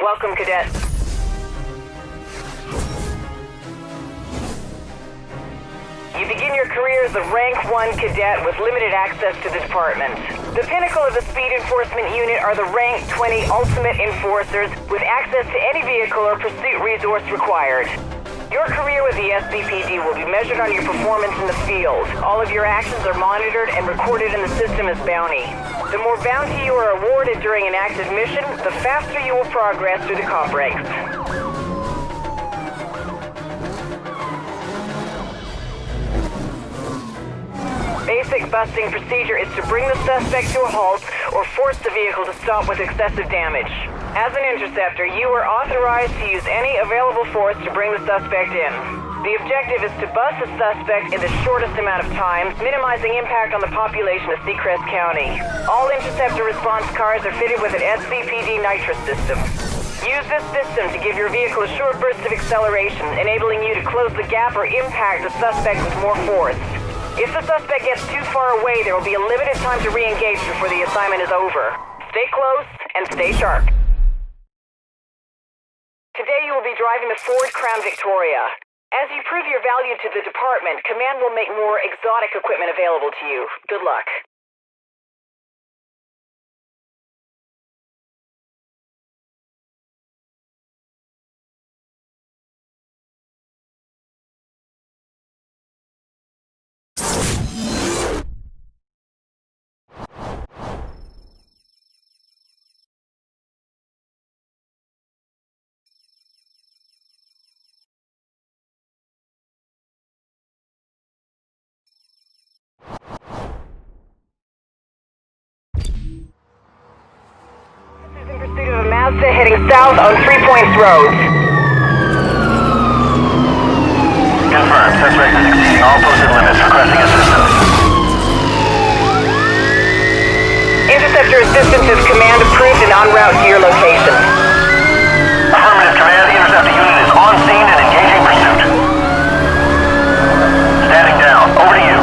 Welcome, Cadet. You begin your career as a Rank 1 Cadet with limited access to the department. The pinnacle of the Speed Enforcement Unit are the Rank 20 Ultimate Enforcers with access to any vehicle or pursuit resource required. Your career with the SBPD will be measured on your performance in the field. All of your actions are monitored and recorded in the system as bounty. The more bounty you are awarded during an active mission, the faster you will progress through the comp ranks. Basic busting procedure is to bring the suspect to a halt or force the vehicle to stop with excessive damage. As an interceptor, you are authorized to use any available force to bring the suspect in. The objective is to bust the suspect in the shortest amount of time, minimizing impact on the population of Seacrest County. All interceptor response cars are fitted with an SCPD nitrous system. Use this system to give your vehicle a short burst of acceleration, enabling you to close the gap or impact the suspect with more force. If the suspect gets too far away, there will be a limited time to re-engage before the assignment is over. Stay close and stay sharp. Today you will be driving the Ford Crown Victoria. As you prove your value to the department, Command will make more exotic equipment available to you. Good luck. In pursuit of a Mazda heading south on 3 Points Road. Confirmed. Suspect is exceeding all posted limits. Requesting assistance. Interceptor assistance is command approved and en route to your location. Affirmative, Command. The interceptor unit is on scene and engaging pursuit. Standing down. Over to you.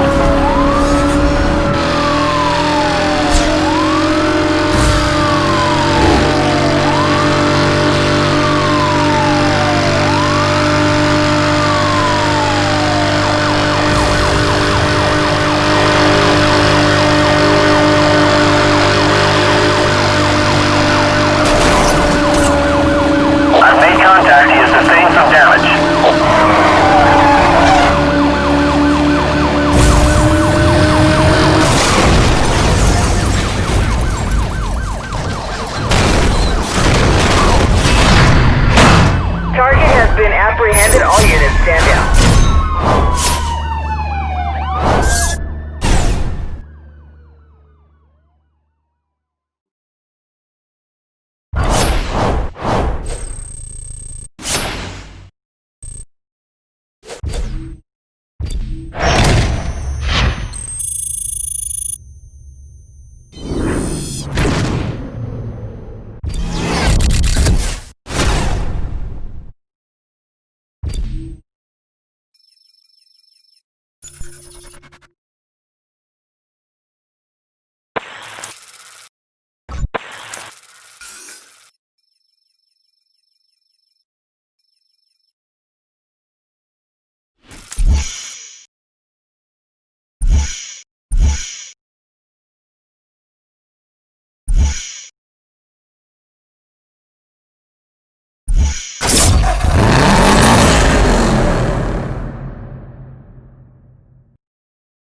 He has sustained some damage. Target has been apprehended. All units stand down.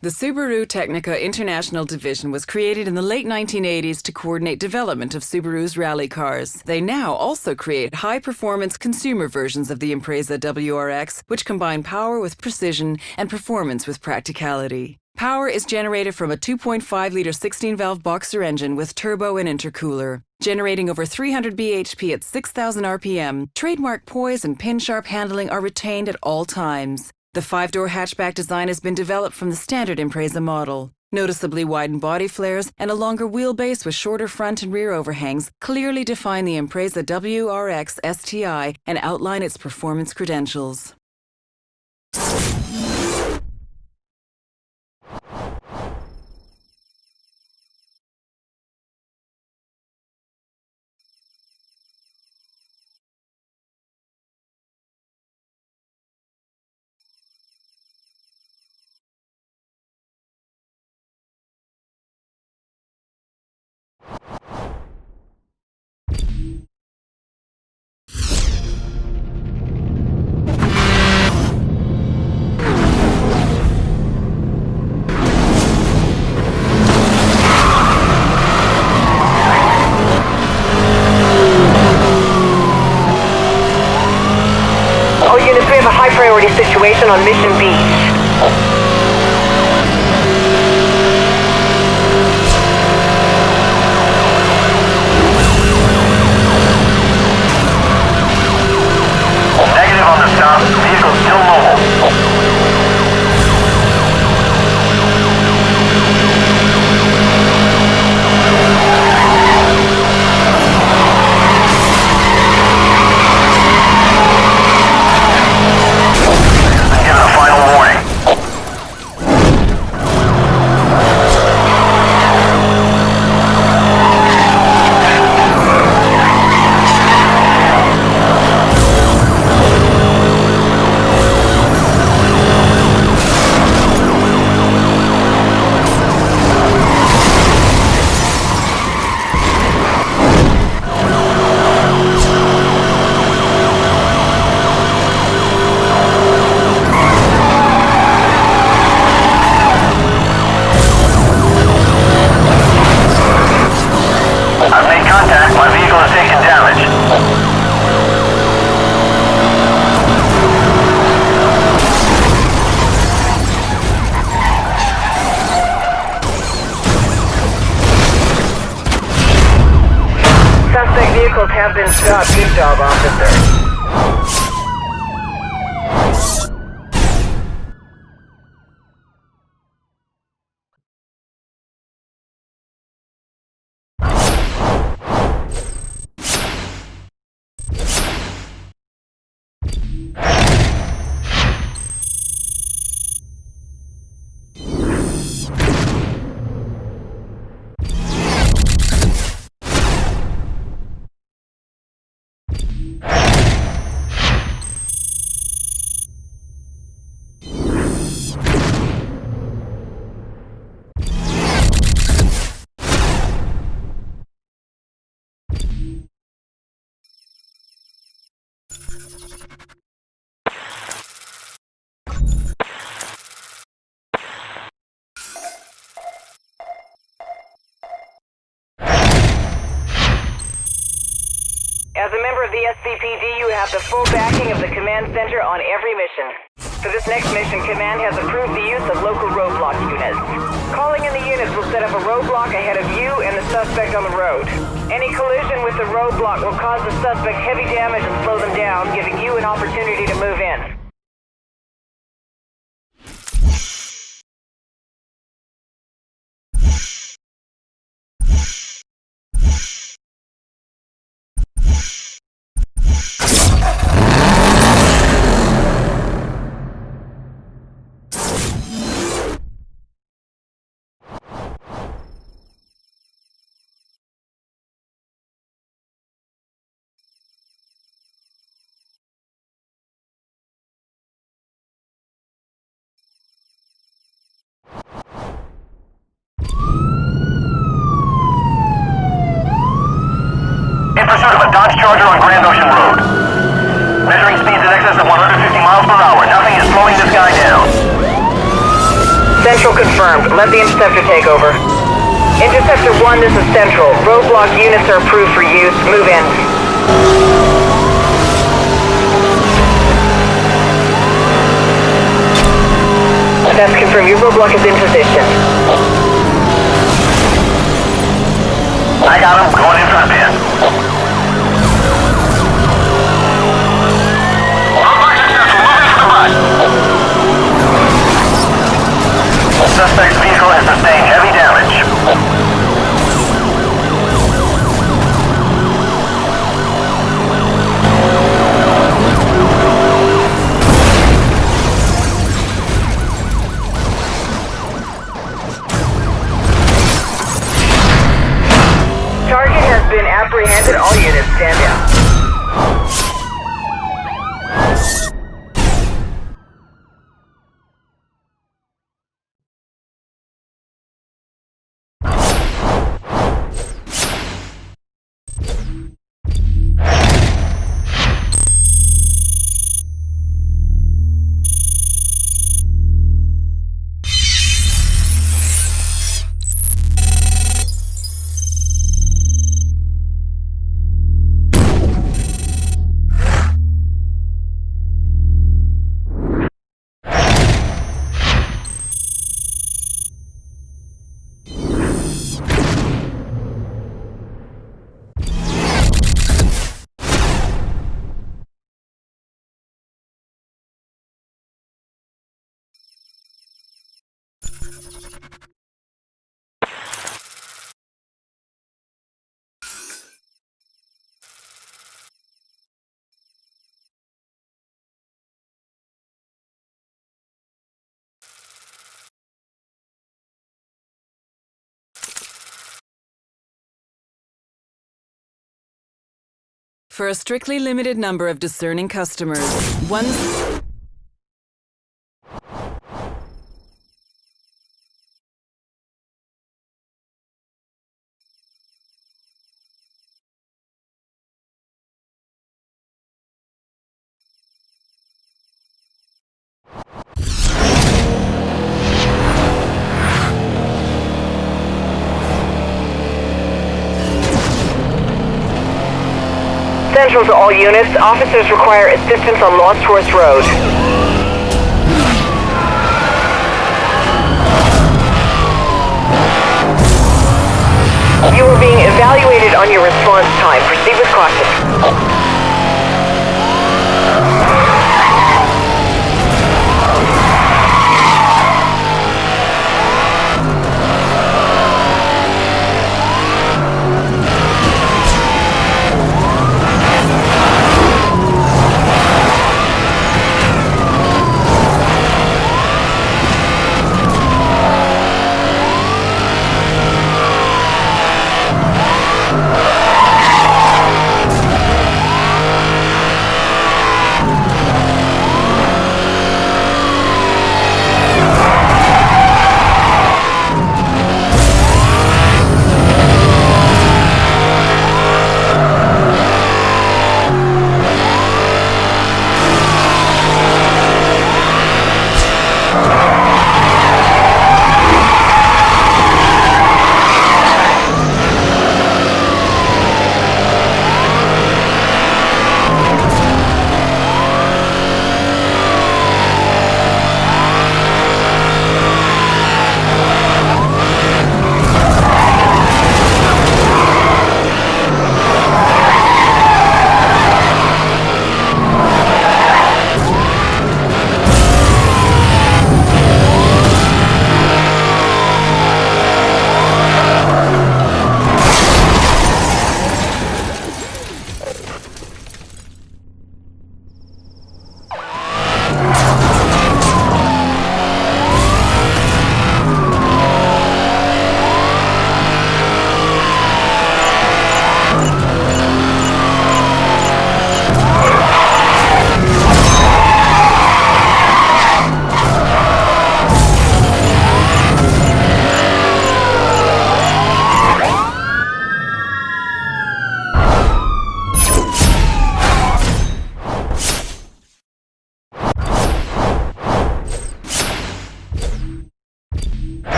The Subaru Technica International Division was created in the late 1980s to coordinate development of Subaru's rally cars. They now also create high-performance consumer versions of the Impreza WRX, which combine power with precision and performance with practicality. Power is generated from a 2.5-liter 16-valve boxer engine with turbo and intercooler. Generating over 300 bhp at 6,000 RPM, trademark poise and pin-sharp handling are retained at all times. The 5-door hatchback design has been developed from the standard Impreza model. Noticeably widened body flares and a longer wheelbase with shorter front and rear overhangs clearly define the Impreza WRX STI and outline its performance credentials. location on Mission Beach. Negative on the stop. Vehicle still mobile. Given a final warning. I've made contact. My vehicle has taken damage. Suspect vehicles have been stopped. Good job, officer. As a member of the SCPD, you have the full backing of the command center on every mission. For this next mission, command has approved the use of local roadblock units. Calling in the units will set up a roadblock ahead of you and the suspect on the road. Any collision with the roadblock will cause the suspect heavy damage and slow them down, giving you an opportunity to move in. In pursuit of a Dodge Charger on Grand Ocean Road. Measuring speeds in excess of 150 miles per hour. Nothing is slowing this guy down. Central confirmed. Let the interceptor take over. Interceptor 1, this is Central. Roadblock units are approved for use. Move in. That's confirmed. Your roadblock is in position. I got him. Going in for the pin. Suspect's vehicle has sustained heavy damage. Target has been apprehended. All units stand down. For a strictly limited number of discerning customers, one... Central to all units, officers require assistance on Lost Horse Road. You are being evaluated on your response time. Proceed with caution.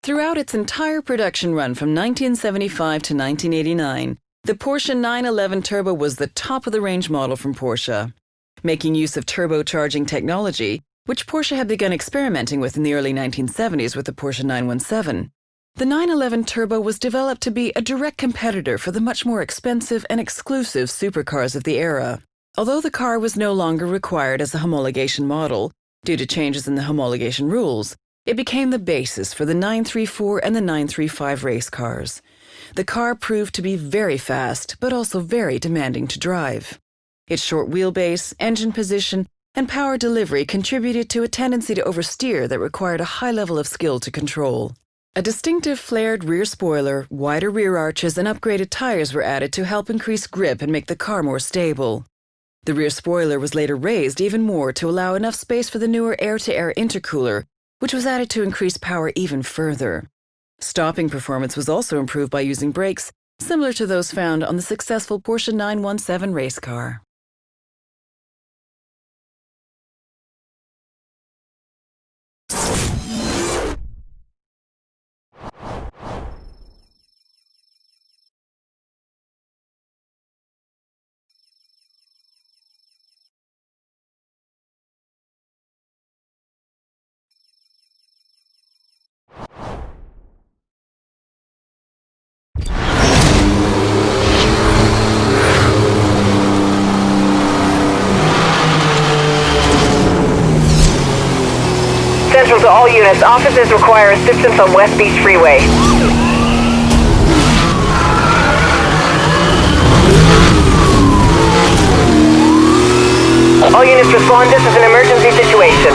Throughout its entire production run from 1975 to 1989, the Porsche 911 Turbo was the top-of-the-range model from Porsche. Making use of turbocharging technology, which Porsche had begun experimenting with in the early 1970s with the Porsche 917, the 911 Turbo was developed to be a direct competitor for the much more expensive and exclusive supercars of the era. Although the car was no longer required as a homologation model, due to changes in the homologation rules, it became the basis for the 934 and the 935 race cars. The car proved to be very fast, but also very demanding to drive. Its short wheelbase, engine position, and power delivery contributed to a tendency to oversteer that required a high level of skill to control. A distinctive flared rear spoiler, wider rear arches, and upgraded tires were added to help increase grip and make the car more stable. The rear spoiler was later raised even more to allow enough space for the newer air-to-air intercooler, which was added to increase power even further. Stopping performance was also improved by using brakes similar to those found on the successful Porsche 917 race car. to all units, officers require assistance on West Beach Freeway. All units respond, this is an emergency situation.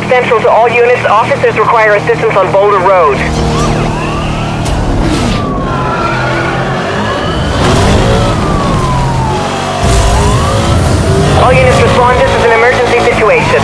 Central to all units, officers require assistance on Boulder Road. All units respond. This is an emergency situation.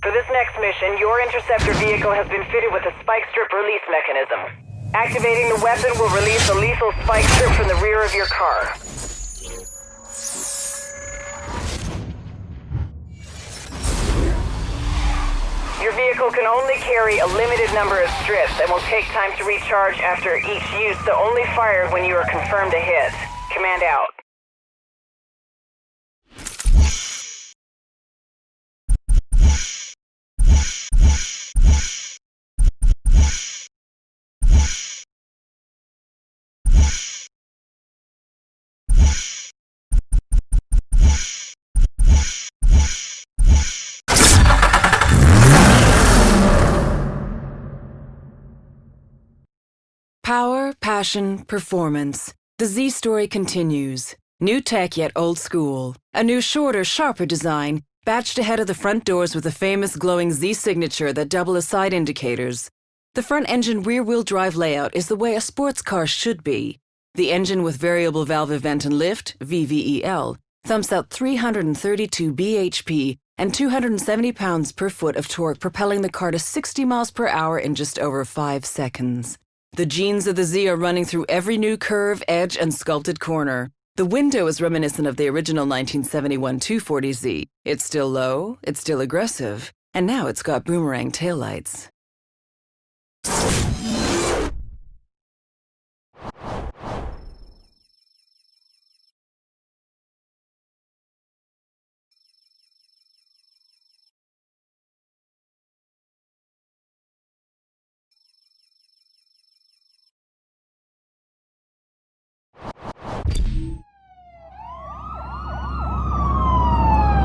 For this next mission, your interceptor vehicle has been fitted with a spike strip release mechanism. Activating the weapon will release a lethal spike strip from the rear of your car. Your vehicle can only carry a limited number of strips and will take time to recharge after each use, so only fire when you are confirmed a hit. Command out. Power, passion, performance. The Z story continues. New tech yet old school. A new shorter, sharper design batched ahead of the front doors with the famous glowing Z signature that double as side indicators. The front-engine rear-wheel drive layout is the way a sports car should be. The engine with variable valve event and lift, VVEL, thumps out 332 bhp and 270 pounds per foot of torque, propelling the car to 60 miles per hour in just over 5 seconds. The genes of the Z are running through every new curve, edge, and sculpted corner. The window is reminiscent of the original 1971 240Z. It's still low, it's still aggressive, and now it's got boomerang taillights.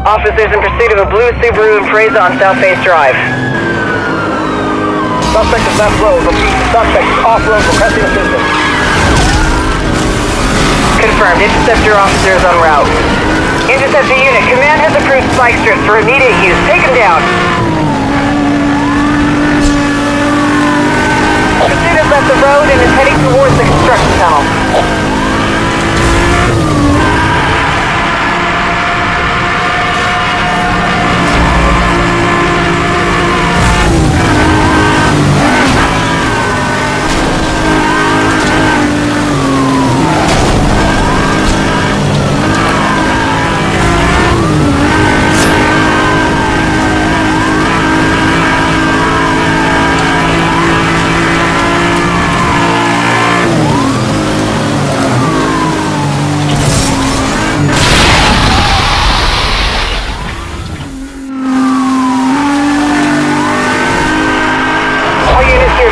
Officers in pursuit of a blue Subaru Impreza on South Face Drive. Suspect is left road. Repeat, suspect is off-road requesting assistance. Confirmed. Interceptor officer is en route. Interceptor unit, command has approved spike strips for immediate use. Take them down. Pursuit has left the road and is heading towards the construction tunnel.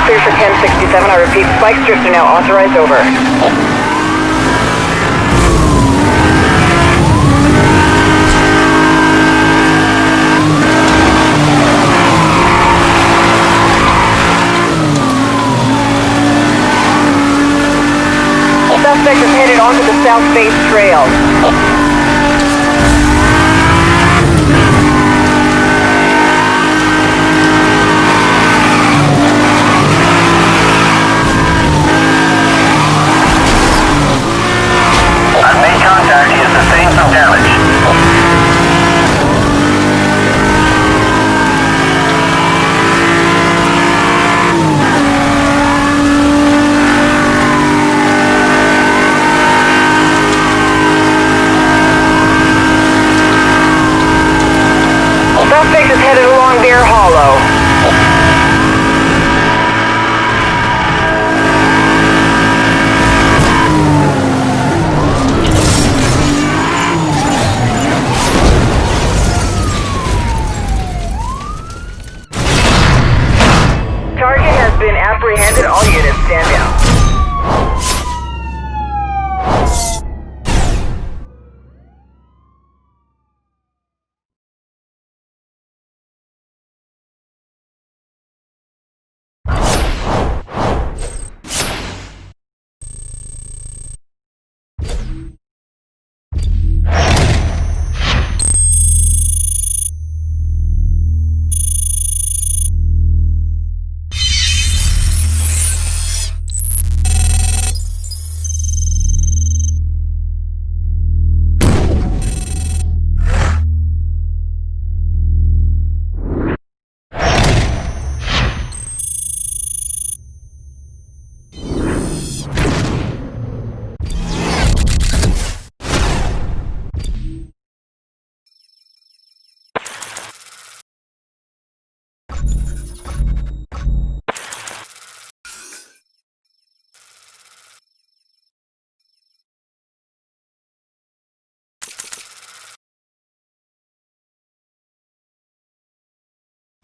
Clear for 1067. I repeat, spike strips are now authorized over. Suspect is headed onto the South Face Trail. Suspect is headed along Bear Hollow. Target has been apprehended. All units stand down.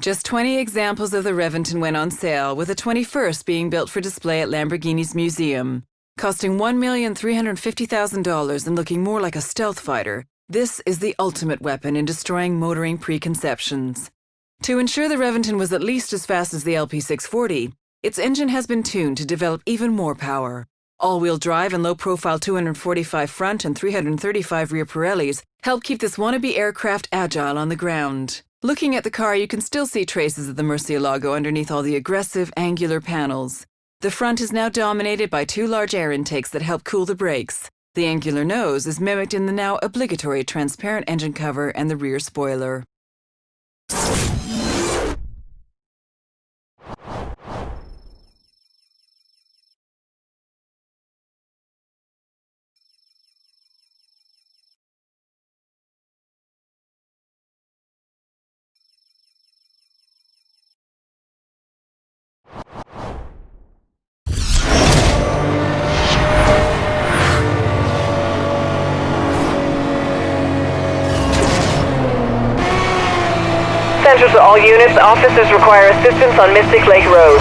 Just 20 examples of the Reventon went on sale, with the 21st being built for display at Lamborghini's museum. Costing $1,350,000 and looking more like a stealth fighter, this is the ultimate weapon in destroying motoring preconceptions. To ensure the Reventon was at least as fast as the LP640, its engine has been tuned to develop even more power. All-wheel drive and low-profile 245 front and 335 rear Pirellis help keep this wannabe aircraft agile on the ground. Looking at the car, you can still see traces of the Murcielago underneath all the aggressive, angular panels. The front is now dominated by two large air intakes that help cool the brakes. The angular nose is mimicked in the now obligatory transparent engine cover and the rear spoiler. Center to all units, officers require assistance on Mystic Lake Road.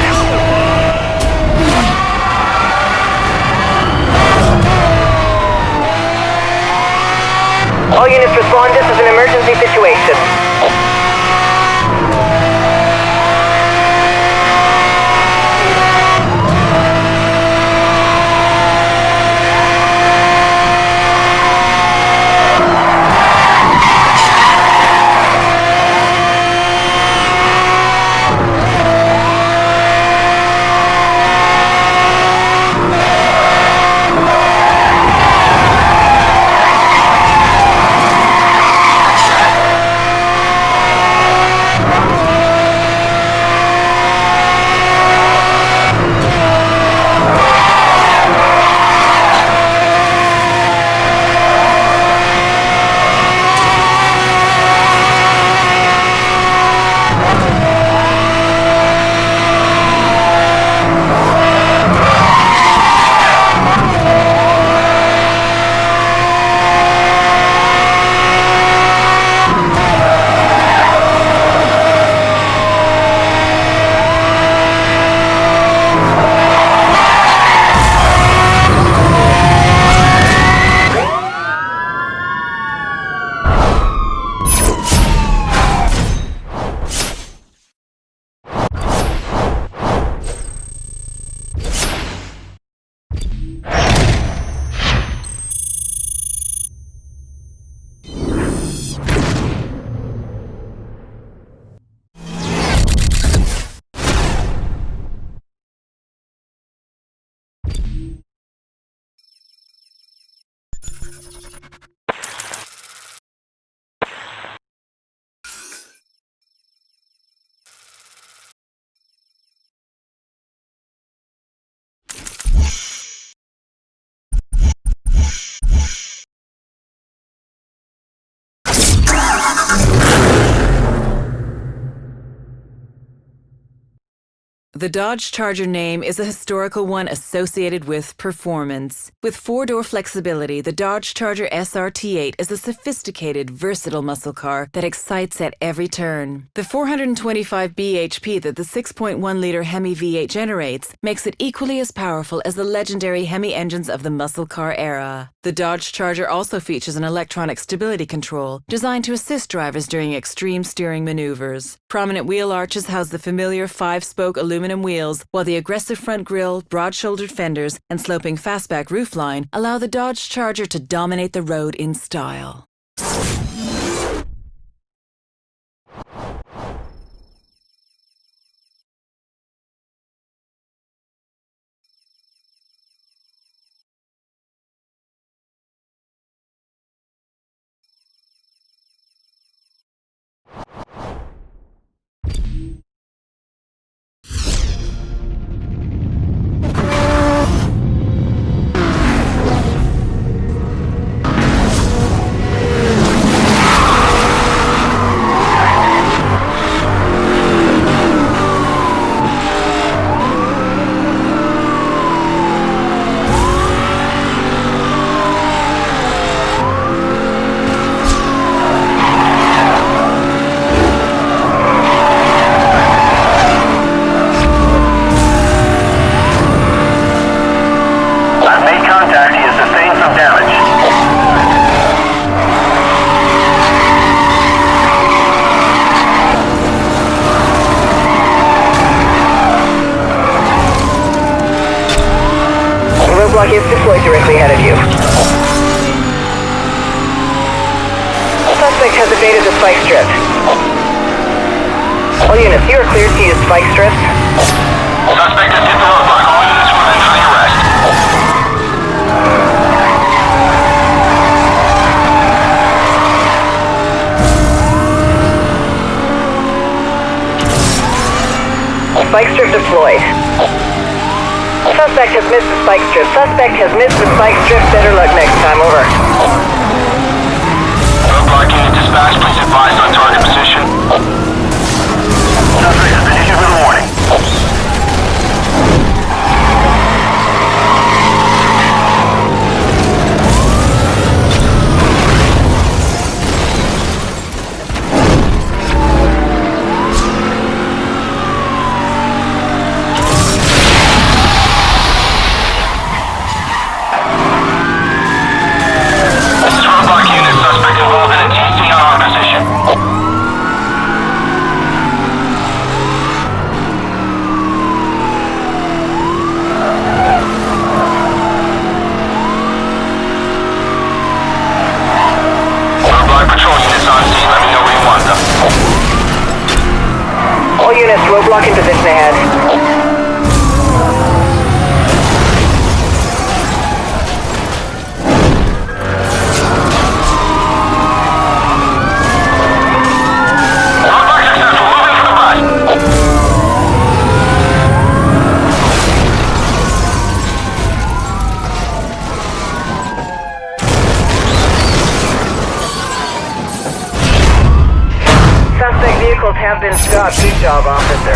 All units respond, this is an emergency situation. The Dodge Charger name is a historical one associated with performance. With four-door flexibility, the Dodge Charger SRT8 is a sophisticated, versatile muscle car that excites at every turn. The 425 bhp that the 6.1-liter Hemi V8 generates makes it equally as powerful as the legendary Hemi engines of the muscle car era. The Dodge Charger also features an electronic stability control designed to assist drivers during extreme steering maneuvers. Prominent wheel arches house the familiar 5-spoke aluminum wheels, while the aggressive front grille, broad-shouldered fenders, and sloping fastback roofline allow the Dodge Charger to dominate the road in style. spike strip. All units, you are cleared to use spike strips. Suspect has hit the roadblock. All units remain under arrest. Spike strip deployed. Suspect has missed the spike strip. Suspect has missed the spike strip. Better luck next time. Over. Roadblock unit dispatch. Please advise on target position. Suspect has been issued with a warning. All units, roadblock in position ahead. Suspect vehicles have been stopped. Good job, officer.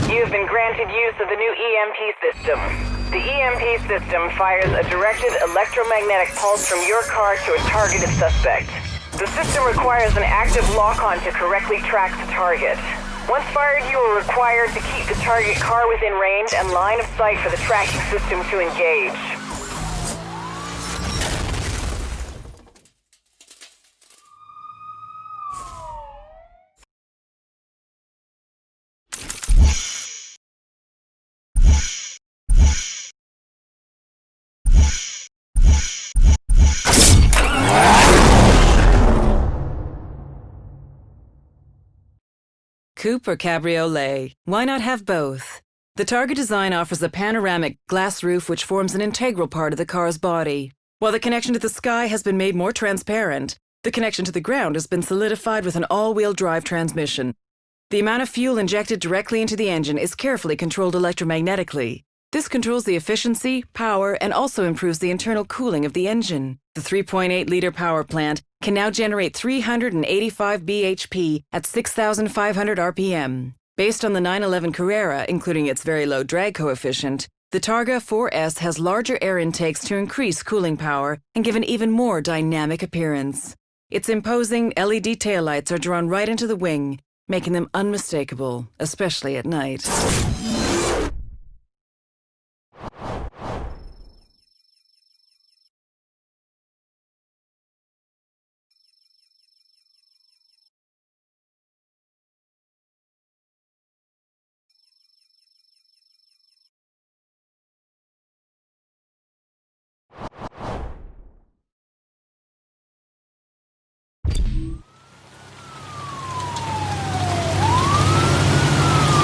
You have been granted use of the new EMP system. The EMP system fires a directed electromagnetic pulse from your car to a targeted suspect. The system requires an active lock-on to correctly track the target. Once fired, you are required to keep the target car within range and line of sight for the tracking system to engage. Coupe or cabriolet? Why not have both? The Targa design offers a panoramic glass roof which forms an integral part of the car's body. While the connection to the sky has been made more transparent, the connection to the ground has been solidified with an all-wheel drive transmission. The amount of fuel injected directly into the engine is carefully controlled electromagnetically. This controls the efficiency, power, and also improves the internal cooling of the engine. The 3.8-liter power plant can now generate 385 bhp at 6,500 RPM. Based on the 911 Carrera, including its very low drag coefficient, the Targa 4S has larger air intakes to increase cooling power and give an even more dynamic appearance. Its imposing LED taillights are drawn right into the wing, making them unmistakable, especially at night.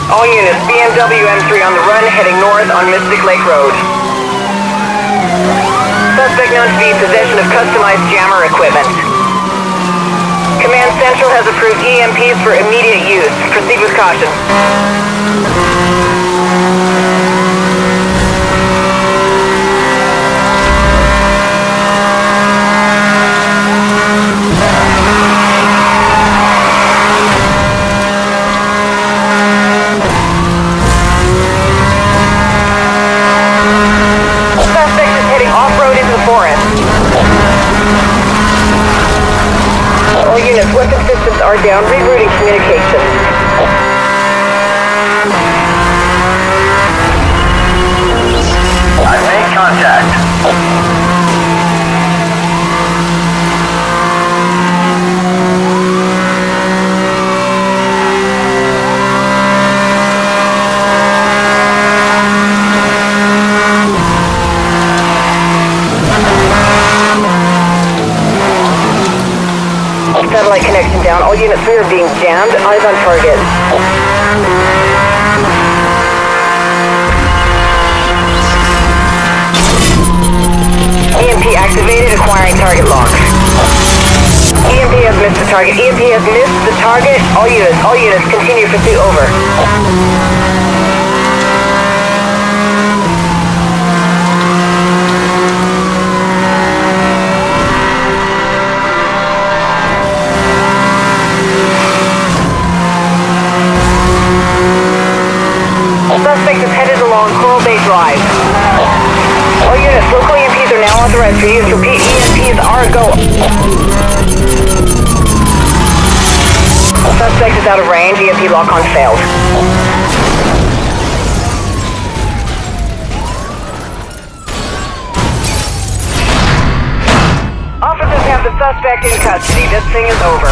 All units, BMW M3 on the run, heading north on Mystic Lake Road. Suspect known to be in possession of customized jammer equipment. Command Central has approved EMPs for immediate use. Proceed with caution. Suspect is heading off-road into the forest. All units, weapon systems are down. Rerouting communications. I've made contact. Satellite connection down. All units, we are being jammed. Eyes on target. EMP activated, acquiring target lock. EMP has missed the target. EMP has missed the target. All units, continue pursuit, over. Suspect is headed along Coral Bay Drive. All units, local EMPs are now authorized for use. Repeat, EMPs are a go. Suspect is out of range. EMP lock-on failed. Officers have the suspect in custody. This thing is over.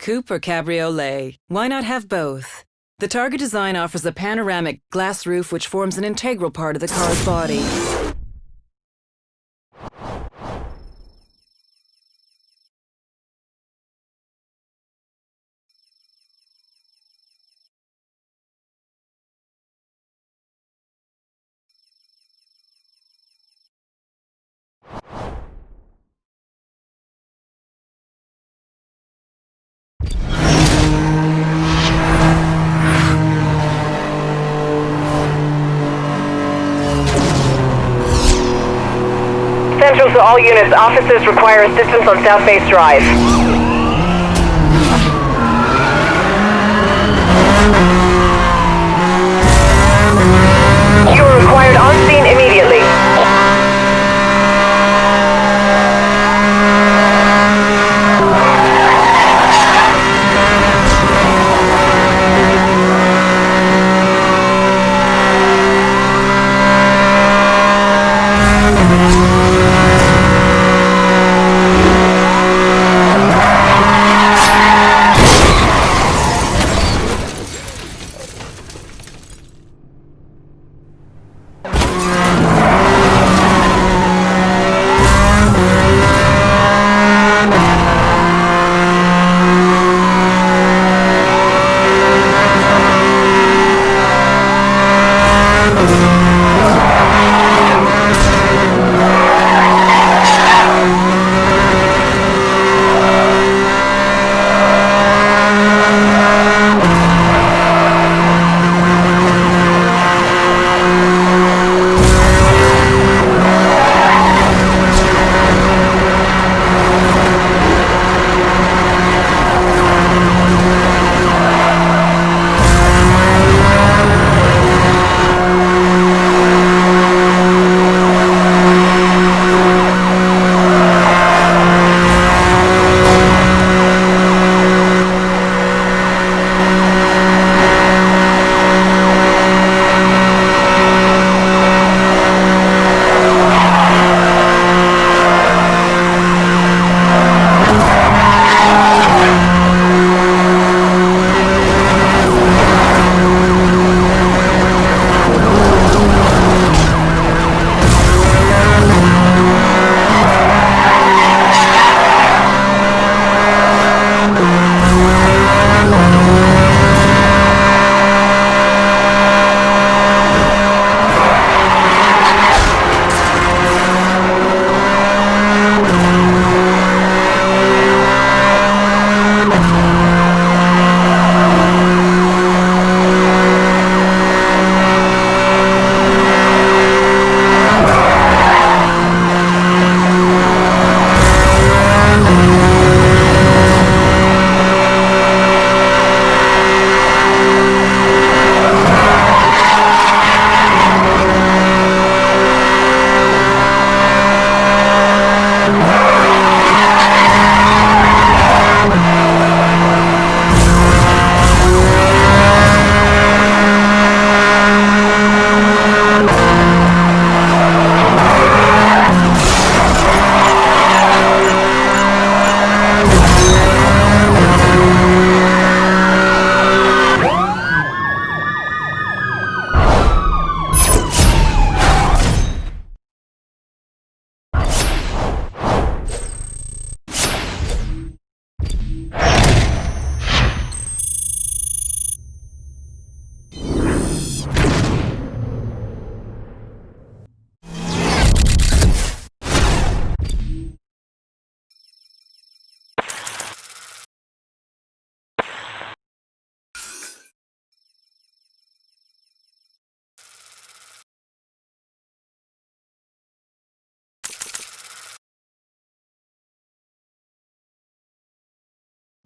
Coupe or cabriolet? Why not have both? The Targa design offers a panoramic glass roof which forms an integral part of the car's body. Central to all units. Officers require assistance on South Base Drive. You are required on scene immediately.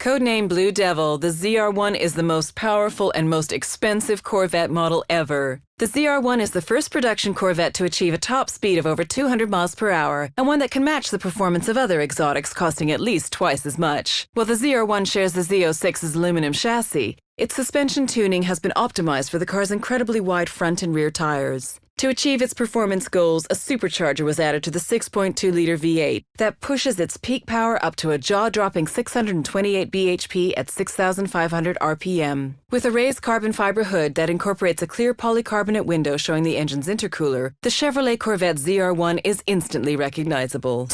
Codename Blue Devil, the ZR-1 is the most powerful and most expensive Corvette model ever. The ZR-1 is the first production Corvette to achieve a top speed of over 200 miles per hour, and one that can match the performance of other exotics costing at least twice as much. While the ZR-1 shares the Z06's aluminum chassis, its suspension tuning has been optimized for the car's incredibly wide front and rear tires. To achieve its performance goals, a supercharger was added to the 6.2-liter V8 that pushes its peak power up to a jaw-dropping 628 bhp at 6,500 RPM. With a raised carbon fiber hood that incorporates a clear polycarbonate window showing the engine's intercooler, the Chevrolet Corvette ZR1 is instantly recognizable.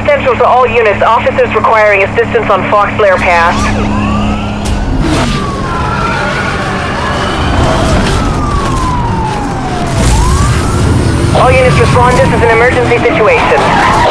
Central to all units, officers requiring assistance on Foxlair Pass. All units respond, this is an emergency situation.